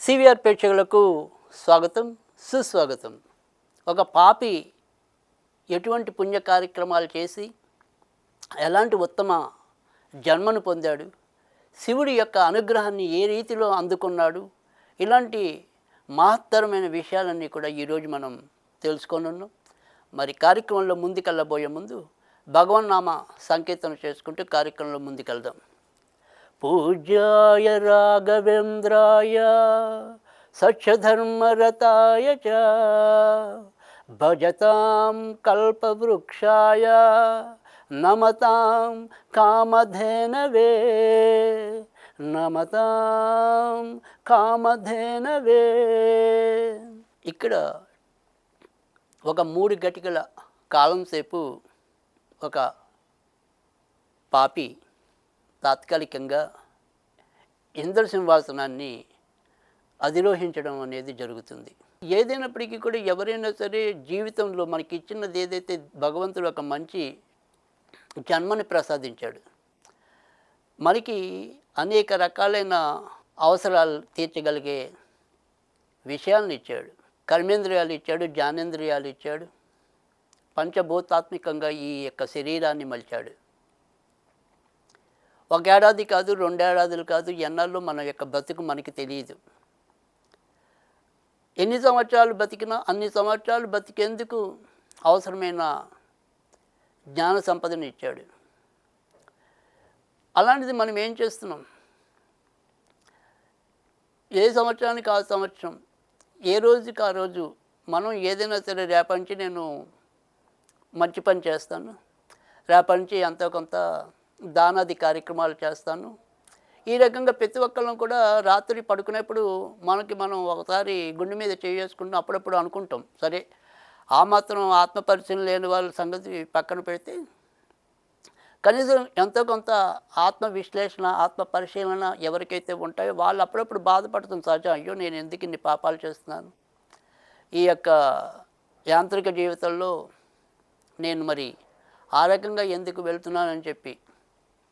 CVR ప్రేక్షకులకు స్వాగతం, సుస్వాగతం. ఒక పాపి ఎటువంటి పుణ్య కార్యక్రమాలు చేసి ఎలాంటి ఉత్తమ జన్మను పొందాడు, శివుడి యొక్క అనుగ్రహాన్ని ఏ రీతిలో అందుకున్నాడు, ఇలాంటి మహత్తరమైన విషయాలన్నీ కూడా ఈరోజు మనం తెలుసుకొనున్నాం. మరి కార్యక్రమంలో ముందుకెళ్ళబోయే ముందు భగవన్నామ సంకీర్తన చేసుకుంటూ కార్యక్రమంలో ముందుకెళ్దాం. పూజ్యాయ రాఘవేంద్రాయ సత్యధర్మరతాయ చ భజతాం కల్పవృక్షాయ నమతాం కామధేనవే నమతాం కామధేనవే. ఇక్కడ ఒక 3 గంటల కాలం సేపు ఒక పాపి తాత్కాలికంగా ఇంద్రసింహాసనాన్ని అధిరోహించడం అనేది జరుగుతుంది. ఏదైనప్పటికీ కూడా ఎవరైనా సరే జీవితంలో మనకి ఇచ్చినది ఏదైతే భగవంతుడు ఒక మంచి జన్మని ప్రసాదించాడు, మనకి అనేక రకాలైన అవసరాలు తీర్చగలిగే విషయాలను ఇచ్చాడు. కర్మేంద్రియాలు ఇచ్చాడు, జ్ఞానేంద్రియాలు ఇచ్చాడు, పంచభూతాత్మికంగా ఈ యొక్క శరీరాన్ని మలిచాడు. 1 ఏడాది కాదు, 2 ఏడాదులు కాదు, ఎన్నాళ్ళు మన యొక్క బతుకు మనకి తెలియదు. ఎన్ని సంవత్సరాలు బతికినా అన్ని సంవత్సరాలు బతికేందుకు అవసరమైన జ్ఞాన సంపదను ఇచ్చాడు. అలాంటిది మనం ఏం చేస్తున్నాం? ఏ సంవత్సరానికి ఆ సంవత్సరం, ఏ రోజుకి ఆ రోజు మనం ఏదైనా సరే రేపటి నుంచి నేను మంచి పని చేస్తాను, రేపటి నుంచి ఎంతో కొంత దానాది కార్యక్రమాలు చేస్తాను. ఈ రకంగా ప్రతి ఒక్కళ్ళం కూడా రాత్రి పడుకునేప్పుడు మనం ఒకసారి గుండె మీద చేసుకుంటూ అప్పుడప్పుడు అనుకుంటాం. సరే, ఆ మాత్రం ఆత్మపరిచయం లేని వాళ్ళ సంగతి పక్కన పెడితే కనీసం ఎంతో కొంత ఆత్మ విశ్లేషణ, ఆత్మ పరిశీలన ఎవరికైతే ఉంటాయో వాళ్ళు అప్పుడప్పుడు బాధపడుతుంది సహజం. అయ్యో, నేను ఎందుకు ఇన్ని పాపాలు చేస్తున్నాను, ఈ యొక్క యాంత్రిక జీవితంలో నేను మరి ఆ రకంగా ఎందుకు వెళ్తున్నానని చెప్పి.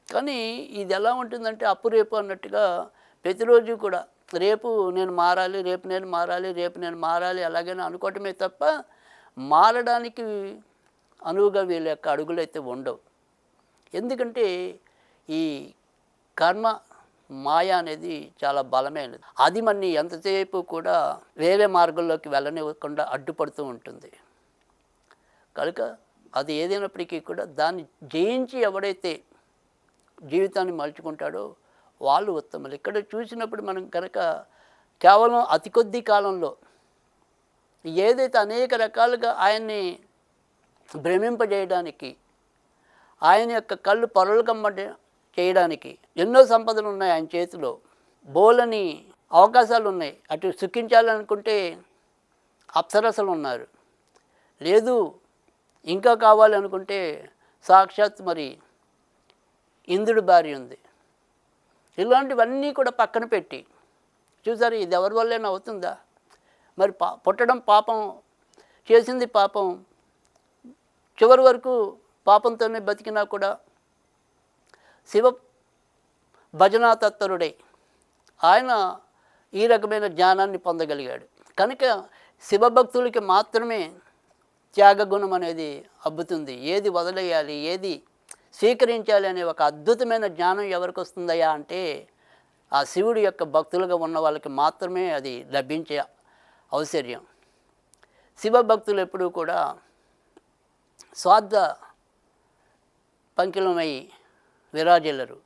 కానీ ఇది ఎలా ఉంటుందంటే అప్పు రేపు అన్నట్టుగా ప్రతిరోజు కూడా రేపు నేను మారాలి, రేపు నేను మారాలి, రేపు నేను మారాలి అలాగని అనుకోవటమే తప్ప మారడానికి అనువుగా వీళ్ళ యొక్క అడుగులు అయితే ఉండవు. ఎందుకంటే ఈ కర్మ మాయ అనేది చాలా బలమైనది. అది మనని ఎంతసేపు కూడా వేరే మార్గంలోకి వెళ్ళనివ్వకుండా అడ్డుపడుతూ ఉంటుంది. కనుక అది ఏదైనప్పటికీ కూడా దాన్ని జయించి ఎవడైతే జీవితాన్ని మలుచుకుంటాడో వాళ్ళు ఉత్తములు. ఇక్కడ చూసినప్పుడు మనం కనుక కేవలం అతి కొద్ది కాలంలో ఏదైతే అనేక రకాలుగా ఆయన్ని భ్రమింపజేయడానికి, ఆయన యొక్క కళ్ళు పొరలుకమ్మ చేయడానికి ఎన్నో సంపదలు ఉన్నాయి ఆయన చేతిలో, బోలని అవకాశాలు ఉన్నాయి. అటు సుఖించాలనుకుంటే అప్సరసలు ఉన్నారు, లేదు ఇంకా కావాలనుకుంటే సాక్షాత్ మరి ఇంద్రుడి భార్య ఉంది. ఇలాంటివన్నీ కూడా పక్కన పెట్టి చూసారు, ఇది ఎవరి వల్లైనా అవుతుందా? మరి పుట్టడం పాపం, చేసింది పాపం, చివరి వరకు పాపంతోనే బతికినా కూడా శివ భజనా తత్పరుడై ఆయన ఈ రకమైన జ్ఞానాన్ని పొందగలిగాడు. కనుక శివభక్తులకి మాత్రమే త్యాగగుణం అనేది అబ్బుతుంది. ఏది వదిలేయాలి, ఏది స్వీకరించాలి అనే ఒక అద్భుతమైన జ్ఞానం ఎవరికి వస్తుందయ్యా అంటే ఆ శివుడి యొక్క భక్తులుగా ఉన్న వాళ్ళకి మాత్రమే అది లభించే ఔశ్వర్యం. శివభక్తులు ఎప్పుడూ కూడా స్వార్థ పంకిలమై విరాజిల్లరు.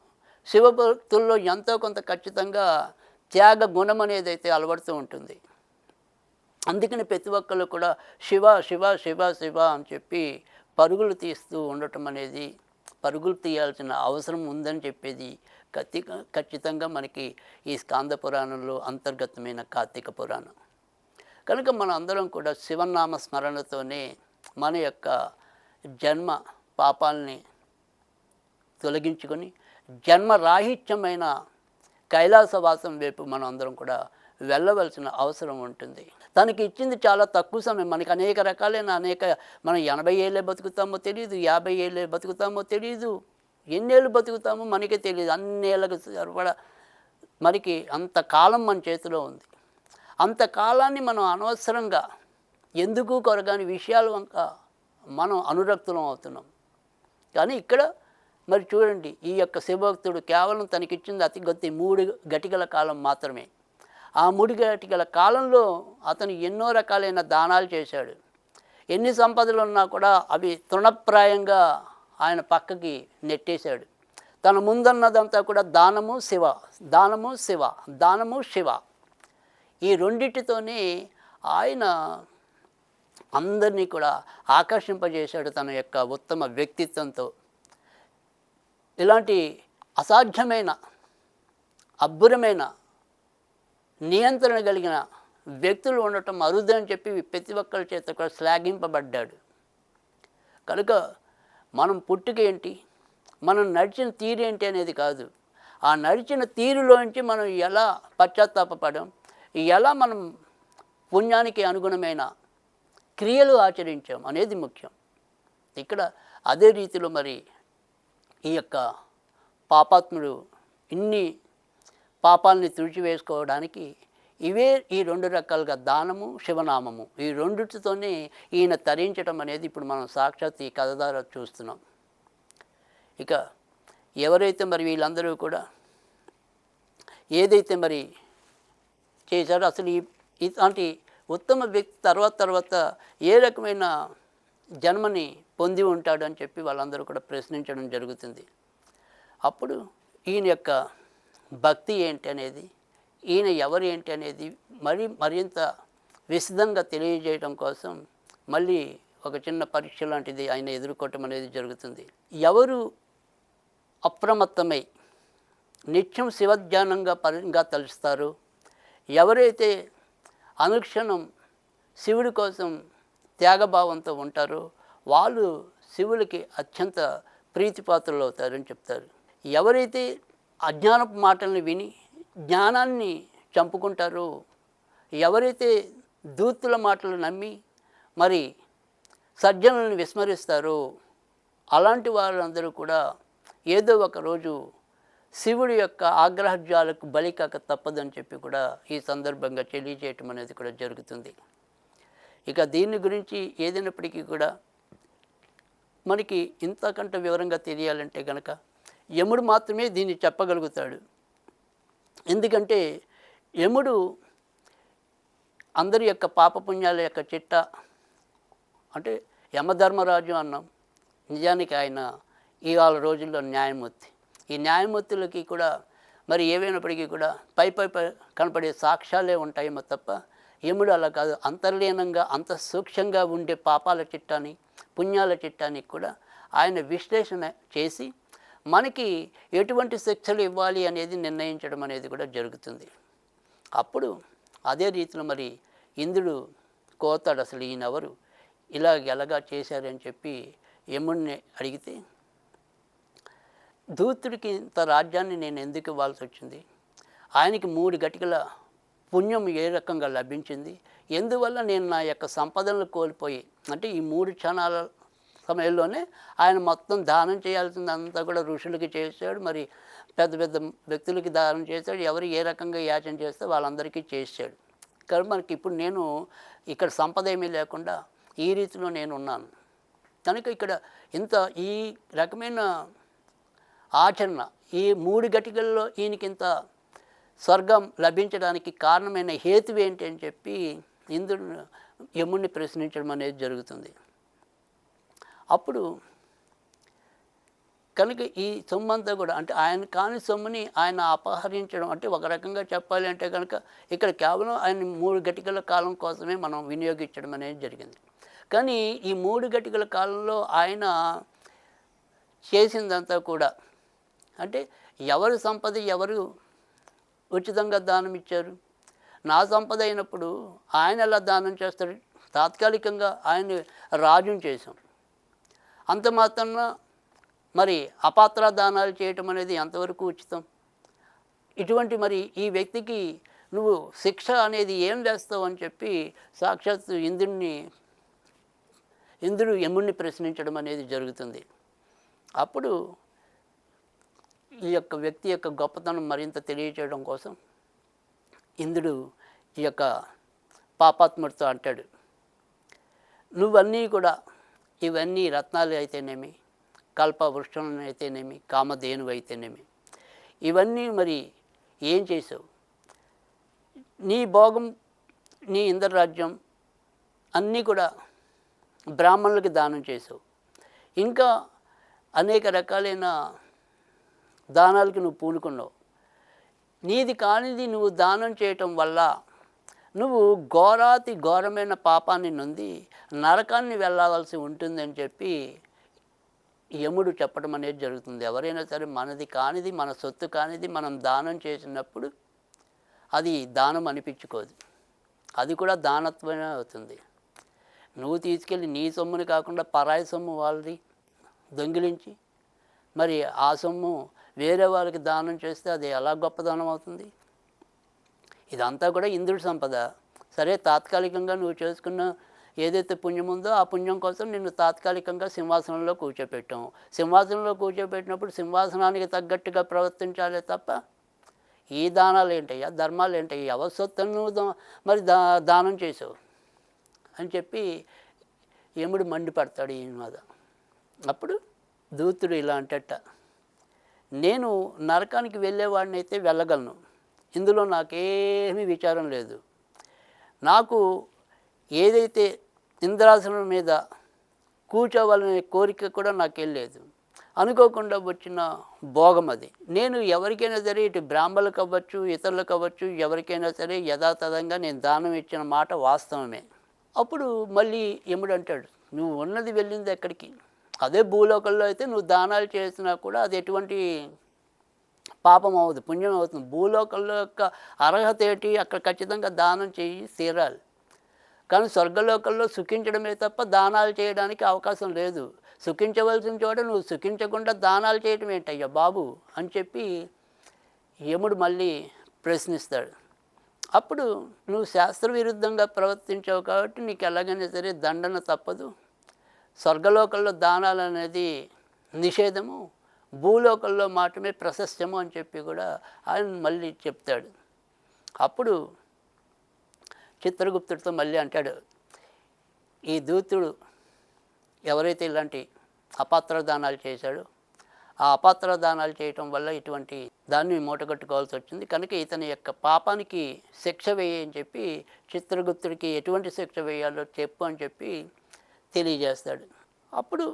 శివభక్తుల్లో ఎంతో కొంత ఖచ్చితంగా త్యాగ గుణం అనేది అయితే అలవడుతూ ఉంటుంది. అందుకని ప్రతి ఒక్కళ్ళు కూడా శివ శివ శివ శివ అని చెప్పి పరుగులు తీస్తూ ఉండటం అనేది, పరుగులు తీయాల్సిన అవసరం ఉందని చెప్పేది ఖచ్చితంగా మనకి ఈ స్కాంద పురాణంలో అంతర్గతమైన కార్తీక పురాణం. కనుక మన అందరం కూడా శివనామ స్మరణతోనే మన యొక్క జన్మ పాపాలని తొలగించుకొని జన్మరాహిత్యమైన కైలాసవాసం వైపు మనం అందరం కూడా వెళ్ళవలసిన అవసరం ఉంటుంది. తనకి ఇచ్చింది చాలా తక్కువ సమయం. మనకి అనేక రకాలైన మనం 80 ఏళ్ళే బతుకుతామో తెలియదు, 50 ఏళ్ళే బతుకుతామో తెలియదు, ఎన్నేళ్ళు బతుకుతామో మనకే తెలియదు. అన్నేళ్ళకు సరిపడా మనకి అంత కాలం మన చేతిలో ఉంది. అంతకాలాన్ని మనం అనవసరంగా ఎందుకు కొరగాని విషయాల వంక మనం అనురక్తులం అవుతున్నాం. కానీ ఇక్కడ మరి చూడండి, ఈ యొక్క శివభక్తుడు కేవలం తనకిచ్చింది అతి కొద్ది 3 గటికల కాలం మాత్రమే. ఆ 3 గటికల కాలంలో అతను ఎన్నో రకాలైన దానాలు చేశాడు. ఎన్ని సంపదలున్నా కూడా అవి తృణప్రాయంగా ఆయన పక్కకి నెట్టేశాడు. తన ముందున్నదంతా కూడా దానము శివ, దానము శివ, దానము శివ. ఈ రెండిటితోనే ఆయన అందరినీ కూడా ఆకర్షింపజేశాడు తన యొక్క ఉత్తమ వ్యక్తిత్వంతో. ఇలాంటి అసాధ్యమైన, అబ్బురమైన, నియంత్రణ కలిగిన వ్యక్తులు ఉండటం అరుదని చెప్పి ప్రతి ఒక్కరి చేత కూడా శ్లాఘింపబడ్డాడు. కనుక మనం పుట్టుక ఏంటి, మనం నడిచిన తీరు ఏంటి అనేది కాదు, ఆ నడిచిన తీరులోంచి మనం ఎలా పశ్చాత్తాపపడం, ఎలా మనం పుణ్యానికి అనుగుణమైన క్రియలు ఆచరించాం అనేది ముఖ్యం. ఇక్కడ అదే రీతిలో మరి ఈ యొక్క పాపాత్ముడు ఇన్ని పాపాలని తుడిచివేసుకోవడానికి ఇవే ఈ 2 రకాలుగా దానము, శివనామము, ఈ రెండిటితోనే ఈయన తరించడం అనేది ఇప్పుడు మనం సాక్షాత్ ఈ కథ ద్వారా చూస్తున్నాం. ఇక ఎవరైతే మరి వీళ్ళందరూ కూడా ఏదైతే మరి చేశారో, అసలు ఇలాంటి ఉత్తమ వ్యక్తి తర్వాత ఏ రకమైన జన్మని పొంది ఉంటాడు అని చెప్పి వాళ్ళందరూ కూడా ప్రశ్నించడం జరుగుతుంది. అప్పుడు ఈయన యొక్క భక్తి ఏంటి అనేది, ఈయన ఎవరు ఏంటి అనేది మరింత విశదంగా తెలియజేయడం కోసం మళ్ళీ ఒక చిన్న పరీక్ష లాంటిది ఆయన ఎదుర్కోవటం అనేది జరుగుతుంది. ఎవరు అప్రమత్తమై నిత్యం శివధ్యానంగా పరంగా తలుస్తారు, ఎవరైతే అనుక్షణం శివుడి కోసం త్యాగభావంతో ఉంటారో వాళ్ళు శివుడికి అత్యంత ప్రీతిపాత్రులు అవుతారని చెప్తారు. ఎవరైతే అజ్ఞానపు మాటల్ని విని జ్ఞానాన్ని చంపుకుంటారో, ఎవరైతే దూతుల మాటలు నమ్మి మరి సజ్జనులను విస్మరిస్తారో అలాంటి వారందరూ కూడా ఏదో ఒక రోజు శివుడి యొక్క ఆగ్రహజ్వాలకు బలి కాక తప్పదని చెప్పి కూడా ఈ సందర్భంగా తెలియజేయటం అనేది కూడా జరుగుతుంది. ఇక దీని గురించి ఏదైనప్పటికీ కూడా మనకి ఇంతకంటే వివరంగా తెలియాలంటే కనుక యముడు మాత్రమే దీన్ని చెప్పగలుగుతాడు. ఎందుకంటే యముడు అందరి యొక్క పాపపుణ్యాల యొక్క చిట్ట, అంటే యమధర్మరాజు అన్నాం, నిజానికి ఆయన ఇవాళ రోజుల్లో న్యాయమూర్తి. ఈ న్యాయమూర్తులకి కూడా మరి ఏవైనప్పటికీ కూడా పై కనపడే సాక్ష్యాలే ఉంటాయేమో తప్ప యముడు అలా కాదు. అంతర్లీనంగా అంత సూక్ష్మంగా ఉండే పాపాల చిట్టాని, పుణ్యాల చిట్టానికి కూడా ఆయన విశ్లేషణ చేసి మనకి ఎటువంటి శిక్షలు ఇవ్వాలి అనేది నిర్ణయించడం అనేది కూడా జరుగుతుంది. అప్పుడు అదే రీతిలో మరి ఇంద్రుడు కోతాడు, అసలు ఈయనెవరు, ఎలాగా చేశారని చెప్పి యముడిని అడిగితే, ధూతుడికి ఇంత రాజ్యాన్ని నేను ఎందుకు ఇవ్వాల్సి వచ్చింది, ఆయనకి 3 గటికల పుణ్యం ఏ రకంగా లభించింది, ఎందువల్ల నేను నా యొక్క సంపదలను కోల్పోయి, అంటే ఈ 3 క్షణాల సమయంలోనే ఆయన మొత్తం దానం చేయాల్సిందంతా కూడా ఋషులకి చేశాడు, మరి పెద్ద పెద్ద వ్యక్తులకి దానం చేశాడు, ఎవరు ఏ రకంగా యాచన చేస్తే వాళ్ళందరికీ చేశాడు. కానీ మనకి ఇప్పుడు నేను ఇక్కడ సంపద ఏమీ లేకుండా ఈ రీతిలో నేను ఉన్నాను కనుక ఇక్కడ ఇంత ఈ రకమైన ఆచరణ, ఈ 3 గటికల్లో ఈయనకింత స్వర్గం లభించడానికి కారణమైన హేతువు ఏంటి అని చెప్పి ఇంద్రుడు యముడిని ప్రశ్నించడం అనేది జరుగుతుంది. అప్పుడు కనుక ఈ సొమ్మంతా కూడా, అంటే ఆయన కాని సొమ్ముని ఆయన అపహరించడం, అంటే ఒక రకంగా చెప్పాలి అంటే కనుక ఇక్కడ కేవలం ఆయన 3 గటికల కాలం కోసమే మనం వినియోగించడం అనేది జరిగింది. కానీ ఈ 3 గటికల కాలంలో ఆయన చేసిందంతా కూడా, అంటే ఎవరు సంపద ఎవరు ఉచితంగా దానం ఇచ్చారు, నా సంపద అయినప్పుడు ఆయన ఎలా దానం చేస్తాడు, తాత్కాలికంగా ఆయన రాజుని చేశాం, అంత మాత్రాన మరి అపాత్ర దానాలు చేయటం అనేది ఎంతవరకు ఉచితం, ఇటువంటి మరి ఈ వ్యక్తికి నువ్వు శిక్ష అనేది ఏం వేస్తావు అని చెప్పి సాక్షాత్ ఇంద్రుడు యముడిని ప్రశ్నించడం అనేది జరుగుతుంది. అప్పుడు ఈ యొక్క వ్యక్తి యొక్క గొప్పతనం మరింత తెలియచేయడం కోసం ఇంద్రుడు ఈ యొక్క పాపాత్ముడితో అంటాడు, నువ్వన్నీ కూడా ఇవన్నీ రత్నాలు అయితేనేమి, కల్పవృక్షం అయితేనేమి, కామధేనువు అయితేనేమి, ఇవన్నీ మరి ఏం చేసావు? నీ భోగం, నీ ఇంద్రరాజ్యం అన్నీ కూడా బ్రాహ్మణులకి దానం చేసావు. ఇంకా అనేక రకాలైన దానాలకి నువ్వు పూనుకున్నావు. నీది కానిది నువ్వు దానం చేయటం వల్ల నువ్వు ఘోరాతి ఘోరమైన పాపాన్ని నొంది నరకాన్ని వెళ్ళవలసి ఉంటుందని చెప్పి యముడు చెప్పడం అనేది జరుగుతుంది. ఎవరైనా సరే మనది కానిది, మన సొత్తు కానిది మనం దానం చేసినప్పుడు అది దానం అనిపించుకోదు, అది కూడా దానత్వమే అవుతుంది. నువ్వు తీసుకెళ్ళి నీ సొమ్ముని కాకుండా పరాయి సొమ్ము వాళ్ళది దొంగిలించి మరి ఆ సొమ్ము వేరే వాళ్ళకి దానం చేస్తే అది ఎలా గొప్పదనం అవుతుంది? ఇదంతా కూడా ఇంద్రుడి సంపద. సరే, తాత్కాలికంగా నువ్వు చేసుకున్న ఏదైతే పుణ్యం ఉందో ఆ పుణ్యం కోసం నిన్ను తాత్కాలికంగా సింహాసనంలో కూర్చోపెట్టాం. సింహాసనంలో కూర్చోపెట్టినప్పుడు సింహాసనానికి తగ్గట్టుగా ప్రవర్తించాలే తప్ప ఈ దానాలు ఏంటయ్యా, ధర్మాలు ఏంటయ్యా, ఎవరి సొత్తును నువ్వు మరి దానం చేసావు అని చెప్పి యముడు మండిపడతాడు ఈయన మీద. అప్పుడు దూతుడు ఇలా అంటట, నేను నరకానికి వెళ్ళేవాడిని అయితే వెళ్ళగలను, ఇందులో నాకేమీ విచారం లేదు. నాకు ఏదైతే ఇంద్రాసనం మీద కూర్చోవాలనే కోరిక కూడా నాకేం లేదు. అనుకోకుండా వచ్చిన భోగం అది. నేను ఎవరికైనా సరే, ఇటు బ్రాహ్మణులకు అవ్వచ్చు, ఇతరులకు అవ్వచ్చు, ఎవరికైనా సరే యథాతథంగా నేను దానం ఇచ్చిన మాట వాస్తవమే. అప్పుడు మళ్ళీ యముడు అంటాడు, నువ్వు ఉన్నది వెళ్ళింది ఎక్కడికి? అదే భూలోకంలో అయితే నువ్వు దానాలు చేసినా కూడా అది ఎటువంటి పాపం అవుతుంది, పుణ్యం అవుతుంది. భూలోకంలో యొక్క అర్హత ఏంటి? అక్కడ ఖచ్చితంగా దానం చేయి తీరాలి. కానీ స్వర్గలోకంలో సుఖించడమే తప్ప దానాలు చేయడానికి అవకాశం లేదు. సుఖించవలసిన చోట నువ్వు సుఖించకుండా దానాలు చేయటం ఏంటయ్యా బాబు అని చెప్పి యముడు మళ్ళీ ప్రశ్నిస్తాడు. అప్పుడు నువ్వు శాస్త్ర విరుద్ధంగా ప్రవర్తించావు కాబట్టి నీకు ఎలాగైనా సరే దండన తప్పదు. స్వర్గలోకంలో దానాలు అనేది నిషేధము, భూలోకంలో మాత్రమే ప్రశస్త్యము అని చెప్పి కూడా ఆయన మళ్ళీ చెప్తాడు. అప్పుడు చిత్రగుప్తుడితో మళ్ళీ అంటాడు, ఈ దూతుడు ఎవరైతే ఇలాంటి అపాత్ర దానాలు చేశాడో ఆ అపాత్ర దానాలు చేయటం వల్ల ఇటువంటి దాన్ని మూటగట్టుకోవాల్సి వచ్చింది, కనుక ఇతని యొక్క పాపానికి శిక్ష వేయని చెప్పి చిత్రగుప్తుడికి ఎటువంటి శిక్ష వేయాలో చెప్పు అని చెప్పి తెలియజేస్తాడు. అప్పుడు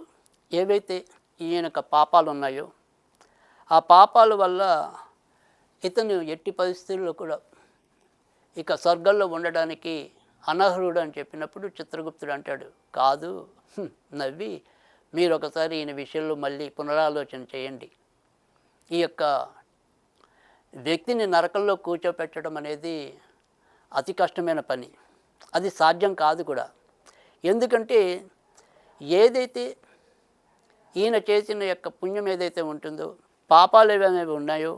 ఏవైతే ఈయనక పాపాలు ఉన్నాయో ఆ పాపాల వల్ల ఇతను ఎట్టి పరిస్థితుల్లో కూడా ఇక స్వర్గంలో ఉండడానికి అనర్హుడు అని చెప్పినప్పుడు చిత్రగుప్తుడు అంటాడు, కాదు, నవ్వి మీరు ఒకసారి ఈయన విషయంలో మళ్ళీ పునరాలోచన చేయండి. ఈ యొక్క వ్యక్తిని నరకంలో కూర్చోపెట్టడం అనేది అతి కష్టమైన పని, అది సాధ్యం కాదు కూడా. ఎందుకంటే ఏదైతే ఈయన చేసిన యొక్క పుణ్యం ఏదైతే ఉంటుందో, పాపాలు ఏవైనా ఉన్నాయో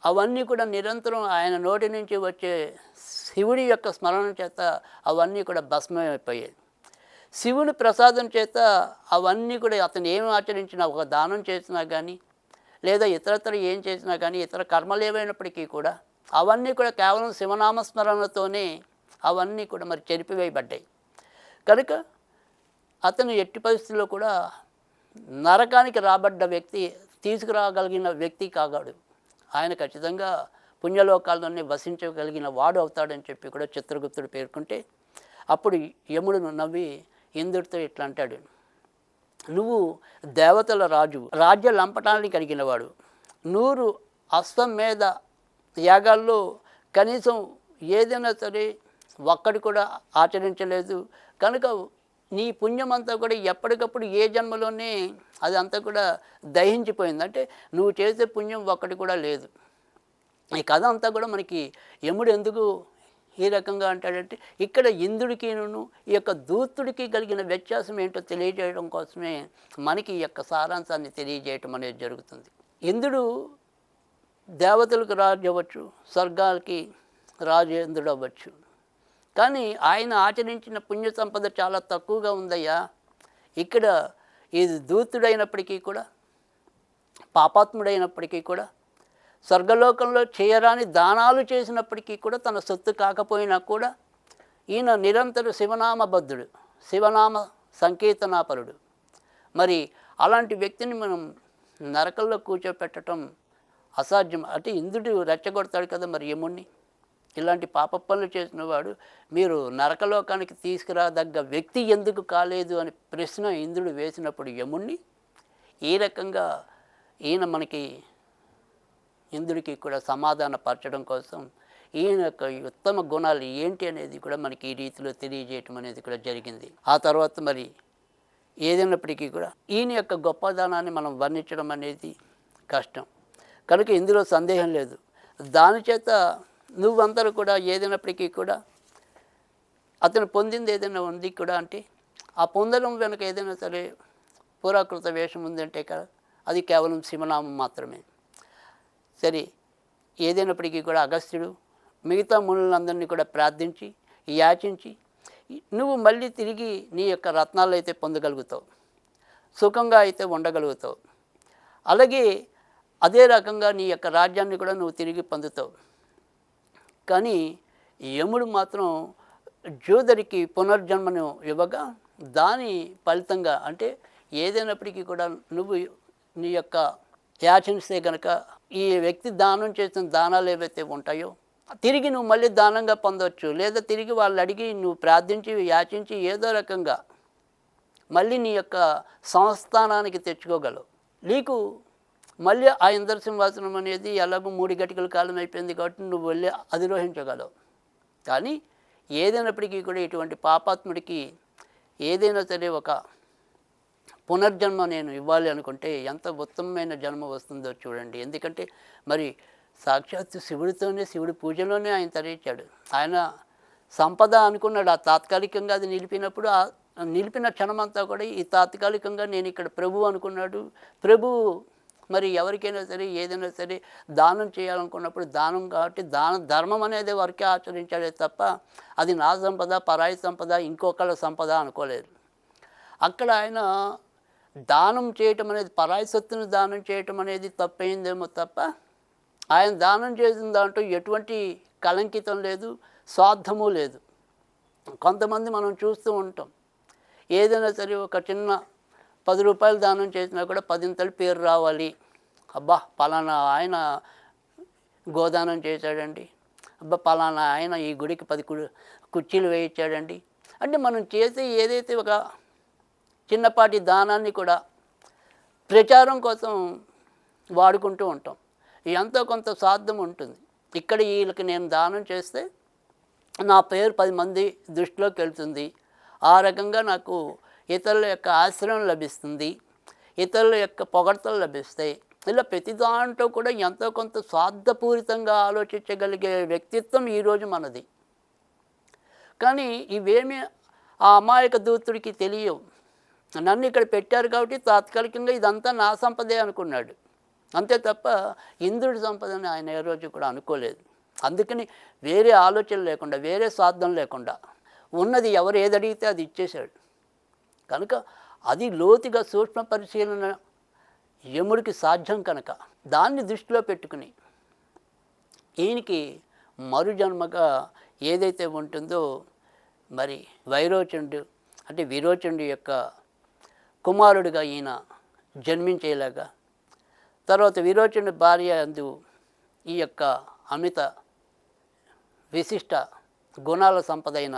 అవన్నీ కూడా నిరంతరం ఆయన నోటి నుంచి వచ్చే శివుడి యొక్క స్మరణ చేత అవన్నీ కూడా భస్మమైపోయాయి. శివుని ప్రసాదం చేత అవన్నీ కూడా అతను ఏమి ఆచరించినా, ఒక దానం చేసినా కానీ లేదా ఇతరత్ర ఏం చేసినా కానీ, ఇతర కర్మలు ఏవైనప్పటికీ కూడా అవన్నీ కూడా కేవలం శివనామస్మరణతోనే అవన్నీ కూడా మరి చెరిపివేయబడ్డాయి. కనుక అతను ఎట్టి పరిస్థితుల్లో కూడా నరకానికి రాబడ్డ వ్యక్తి, తీసుకురాగలిగిన వ్యక్తి కాగాడు. ఆయన ఖచ్చితంగా పుణ్యలోకాల్లోనే వసించగలిగిన వాడు అవుతాడని చెప్పి కూడా చిత్రగుప్తుడు పేర్కొంటే, అప్పుడు యముడును నవ్వి ఇంద్రుడితో ఇట్లా అంటాడు, నువ్వు దేవతల రాజు, రాజ్య లంపటాన్ని కలిగినవాడు, 100 అశ్వమేధ యాగాల్లో కనీసం ఏదైనా సరే ఒక్కడి కూడా ఆచరించలేదు. కనుక నీ పుణ్యం అంతా కూడా ఎప్పటికప్పుడు ఏ జన్మలోనే అది అంతా కూడా దహించిపోయింది. అంటే నువ్వు చేసే పుణ్యం ఒక్కటి కూడా లేదు. ఈ కథ అంతా కూడా మనకి యముడు ఎందుకు ఈ రకంగా అంటాడంటే, ఇక్కడ ఇంద్రుడికిను ఈ యొక్క దూతుడికి కలిగిన వ్యత్యాసం ఏంటో తెలియజేయడం కోసమే మనకి ఈ యొక్క సారాంశాన్ని తెలియజేయటం అనేది జరుగుతుంది. ఇంద్రుడు దేవతలకు రాజు అవ్వచ్చు, స్వర్గాలకి రాజేంద్రుడు అవ్వచ్చు, కానీ ఆయన ఆచరించిన పుణ్య సంపద చాలా తక్కువగా ఉందయ్యా. ఇక్కడ ఇది దూతుడైనప్పటికీ కూడా, పాపాత్ముడైనప్పటికీ కూడా, స్వర్గలోకంలో చేయరాని దానాలు చేసినప్పటికీ కూడా తన సొత్తు కాకపోయినా కూడా ఈయన నిరంతర శివనామబద్ధుడు, శివనామ సంకీర్తనాపరుడు. మరి అలాంటి వ్యక్తిని మనం నరకంలో కూర్చోపెట్టడం అసాధ్యం. అంటే ఇంద్రుడు రెచ్చగొడతాడు కదా మరి యముణ్ణి. ఇలాంటి పాప పనులు చేసిన వాడు మీరు నరకలోకానికి తీసుకురాదగ్గ వ్యక్తి ఎందుకు కాలేదు అని ప్రశ్న ఇంద్రుడు వేసినప్పుడు యముణ్ణి ఈ రకంగా ఈయన మనకి ఇంద్రుడికి కూడా సమాధానపరచడం కోసం ఈయన యొక్క ఉత్తమ గుణాలు ఏంటి అనేది కూడా మనకి ఈ రీతిలో తెలియజేయటం అనేది కూడా జరిగింది. ఆ తర్వాత మరి ఏదైనప్పటికీ కూడా ఈయన యొక్క గొప్పదనాన్ని మనం వర్ణించడం అనేది కష్టం. కనుక ఇందులో సందేహం లేదు. దాని చేత నువ్వందరూ కూడా ఏదైనప్పటికీ కూడా అతను పొందింది ఏదైనా ఉంది కూడా అంటే ఆ పొందడం వెనుక ఏదైనా సరే పురాకృత వేషం ఉందంటే కదా అది కేవలం శివనామం మాత్రమే. సరే ఏదైనప్పటికీ కూడా అగస్త్యుడు మిగతా మునులందరినీ కూడా ప్రార్థించి యాచించి నువ్వు మళ్ళీ తిరిగి నీ యొక్క రత్నాలు అయితే పొందగలుగుతావు, సుఖంగా అయితే ఉండగలుగుతావు, అలాగే అదే రకంగా నీ యొక్క రాజ్యాన్ని కూడా నువ్వు తిరిగి పొందుతావు. కానీ యముడు మాత్రం జోదరికి పునర్జన్మను ఇవ్వగా దాని ఫలితంగా అంటే ఏదైనప్పటికీ కూడా నువ్వు నీ యొక్క యాచనిస్తే కనుక ఈ వ్యక్తి దానం చేసిన దానాలు ఏవైతే ఉంటాయో తిరిగి నువ్వు మళ్ళీ దానంగా పొందవచ్చు, లేదా తిరిగి వాళ్ళు అడిగి నువ్వు ప్రార్థించి యాచించి ఏదో రకంగా మళ్ళీ నీ యొక్క సంస్థానానికి తెచ్చుకోగలవు. నీకు మళ్ళీ ఆ ఇంద్ర సింహాసనం అనేది ఎలాగో 3 గంటల కాలం అయిపోయింది కాబట్టి నువ్వు వెళ్ళి అధిరోహించగలవు. కానీ ఏదైనప్పటికీ కూడా ఇటువంటి పాపాత్ముడికి ఏదైనా సరే ఒక పునర్జన్మ నేను ఇవ్వాలి అనుకుంటే ఎంత ఉత్తమమైన జన్మ వస్తుందో చూడండి. ఎందుకంటే మరి సాక్షాత్తు శివుడితోనే శివుడి పూజలోనే ఆయన తరించాడు. ఆయన సంపద అనుకున్నాడు. ఆ తాత్కాలికంగా అది నిలిపినప్పుడు నిలిపిన క్షణమంతా కూడా ఈ తాత్కాలికంగా నేను ఇక్కడ ప్రభువు అనుకున్నాడు. ప్రభువు మరి ఎవరికైనా సరే ఏదైనా సరే దానం చేయాలనుకున్నప్పుడు దానం కాబట్టి దాన ధర్మం అనేది వారికే ఆచరించాడే తప్ప అది నా సంపద, పరాయి సంపద, ఇంకొకళ్ళ సంపద అనుకోలేదు. అక్కడ ఆయన దానం చేయటం అనేది పరాయి సొత్తును దానం చేయటం అనేది తప్పైందేమో తప్ప ఆయన దానం చేసిన దాంట్లో ఎటువంటి కలంకితం లేదు, స్వార్థము లేదు. కొంతమంది మనం చూస్తూ ఉంటాం ఏదైనా సరే ఒక చిన్న 10 రూపాయలు దానం చేసినా కూడా 10 పేరు రావాలి. అబ్బా పలానా ఆయన గోదానం చేశాడండి, అబ్బా పలానా ఆయన ఈ గుడికి 10 కుర్చీలు వేయించాడండి అంటే మనం చేసే ఏదైతే ఒక చిన్నపాటి దానాన్ని కూడా ప్రచారం కోసం వాడుకుంటూ ఉంటాం. ఎంతో కొంత స్వార్థం ఉంటుంది. ఇక్కడ వీళ్ళకి నేను దానం చేస్తే నా పేరు 10 మంది దృష్టిలోకి వెళ్తుంది, ఆ రకంగా నాకు ఇతరుల యొక్క ఆశ్రయం లభిస్తుంది, ఇతరుల యొక్క పొగడ్తలు లభిస్తాయి. ఇలా ప్రతి దాంట్లో కూడా ఎంతో కొంత స్వార్థపూరితంగా ఆలోచించగలిగే వ్యక్తిత్వం ఈరోజు మనది. కానీ ఇవేమీ ఆ అమాయక దూతుడికి తెలియవు. నన్ను ఇక్కడ పెట్టారు కాబట్టి తాత్కాలికంగా ఇదంతా నా సంపదే అనుకున్నాడు. అంతే తప్ప ఇంద్రుడి సంపదని ఆయన ఏ రోజు కూడా అనుకోలేదు. అందుకని వేరే ఆలోచన లేకుండా వేరే స్వార్థం లేకుండా ఉన్నది ఎవరు ఏది అడిగితే అది ఇచ్చేశాడు. కనుక అది లోతుగా సూక్ష్మ పరిశీలన యముడికి సాధ్యం కనుక దాన్ని దృష్టిలో పెట్టుకుని ఈయనకి మరుజన్మగా ఏదైతే ఉంటుందో మరి వైరోచనుడు అంటే విరోచనుడి యొక్క కుమారుడిగా ఈయన జన్మించేలాగా, తర్వాత విరోచనుడి భార్య అందు ఈ యొక్క అమిత విశిష్ట గుణాల సంపదైన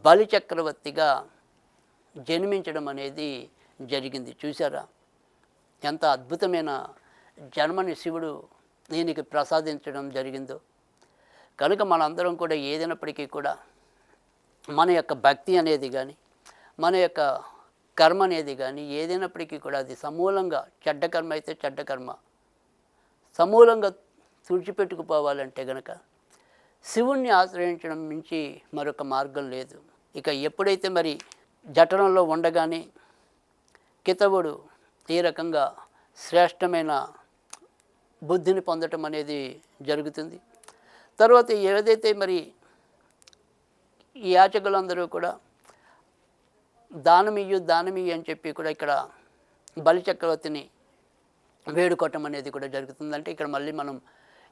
బలి చక్రవర్తిగా జన్మించడం అనేది జరిగింది. చూసారా ఎంత అద్భుతమైన జన్మని శివుడు దీనికి ప్రసాదించడం జరిగిందో. కనుక మనందరం కూడా ఏదైనప్పటికీ కూడా మన యొక్క భక్తి అనేది కానీ మన యొక్క కర్మ అనేది కానీ ఏదైనప్పటికీ కూడా అది సమూలంగా చెడ్డ కర్మ అయితే చెడ్డ కర్మ సమూలంగా తుడిచిపెట్టుకుపోవాలంటే గనక శివుణ్ణి ఆశ్రయించడం మించి మరొక మార్గం లేదు. ఇక ఎప్పుడైతే మరి జఠరంలో ఉండగానే కితవుడు ఈ రకంగా శ్రేష్టమైన బుద్ధిని పొందటం అనేది జరుగుతుంది. తర్వాత ఏదైతే మరి ఈ యాచకులందరూ కూడా దానమియ్యు అని చెప్పి కూడా ఇక్కడ బలి చక్రవర్తిని వేడుకోవటం అనేది కూడా జరుగుతుంది. అంటే ఇక్కడ మళ్ళీ మనం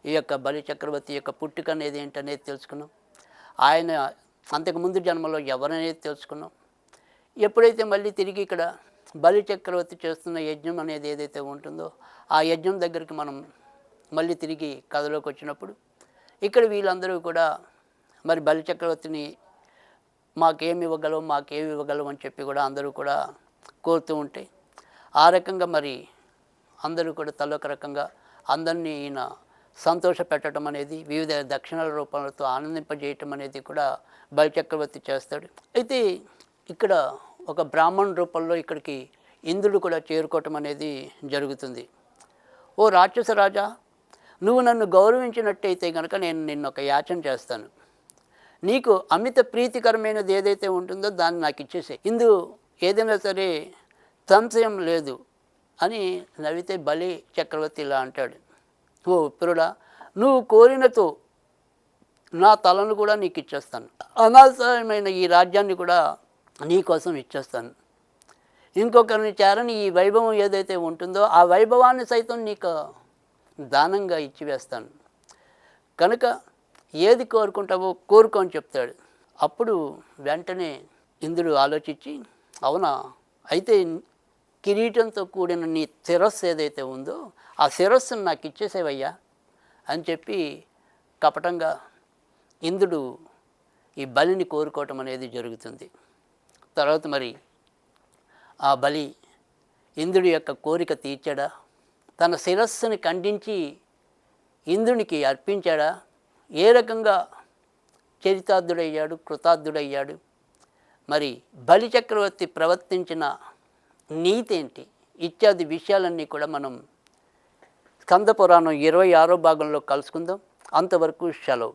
ఈ యొక్క బలి చక్రవర్తి యొక్క పుట్టుక అనేది ఏంటనేది తెలుసుకున్నాం. ఆయన అంతకుముందు జన్మలో ఎవరనేది తెలుసుకున్నాం. ఎప్పుడైతే మళ్ళీ తిరిగి ఇక్కడ బలి చక్రవర్తి చేస్తున్న యజ్ఞం అనేది ఏదైతే ఉంటుందో ఆ యజ్ఞం దగ్గరికి మనం మళ్ళీ తిరిగి కథలోకి వచ్చినప్పుడు ఇక్కడ వీళ్ళందరూ కూడా మరి బలి చక్రవర్తిని మాకేమి ఇవ్వగలవు అని చెప్పి కూడా అందరూ కూడా కోరుతూ ఉంటే ఆ రకంగా మరి అందరూ కూడా తలొక రకంగా అందరినీ ఈయన సంతోష పెట్టడం అనేది వివిధ దక్షిణాల రూపాలతో ఆనందింపజేయటం అనేది కూడా బలి చక్రవర్తి చేస్తాడు. అయితే ఇక్కడ ఒక బ్రాహ్మణ రూపంలో ఇక్కడికి ఇంద్రుడు కూడా చేరుకోవటం అనేది జరుగుతుంది. ఓ రాక్షస రాజా, నువ్వు నన్ను గౌరవించినట్టయితే కనుక నేను నిన్ను ఒక యాచన చేస్తాను. నీకు అమిత ప్రీతికరమైనది ఏదైతే ఉంటుందో దాన్ని నాకు ఇచ్చేసే, ఇందు ఏదైనా సరే సంశయం లేదు అని నవ్వితే బలి చక్రవర్తి ఇలా అంటాడు, ఓ పిరుడా, నువ్వు కోరినతో నా తలను కూడా నీకు ఇచ్చేస్తాను, అనవసరమైన ఈ రాజ్యాన్ని కూడా నీ కోసం ఇచ్చేస్తాను, ఇంకొకరిని చేరని ఈ వైభవం ఏదైతే ఉంటుందో ఆ వైభవాన్ని సైతం నీకు దానంగా ఇచ్చివేస్తాను, కనుక ఏది కోరుకుంటావో కోరుకో అని చెప్తాడు. అప్పుడు వెంటనే ఇంద్రుడు ఆలోచించి, అవునా, అయితే కిరీటంతో కూడిన నీ శిరస్సు ఏదైతే ఉందో ఆ శిరస్సును నాకు ఇచ్చేసేవయ్యా అని చెప్పి కపటంగా ఇంద్రుడు ఈ బలిని కోరుకోవటం అనేది జరుగుతుంది. తర్వాత మరి ఆ బలి ఇంద్రుడి యొక్క కోరిక తీర్చాడా, తన శిరస్సుని ఖండించి ఇంద్రునికి అర్పించాడా, ఏ రకంగా చరితార్థుడయ్యాడు, కృతార్థుడయ్యాడు, మరి బలి చక్రవర్తి ప్రవర్తించిన నీతి ఏంటి ఇత్యాది విషయాలన్నీ కూడా మనం స్కంద పురాణం 26వ భాగంలో కలుసుకుందాం. అంతవరకు సెలవు.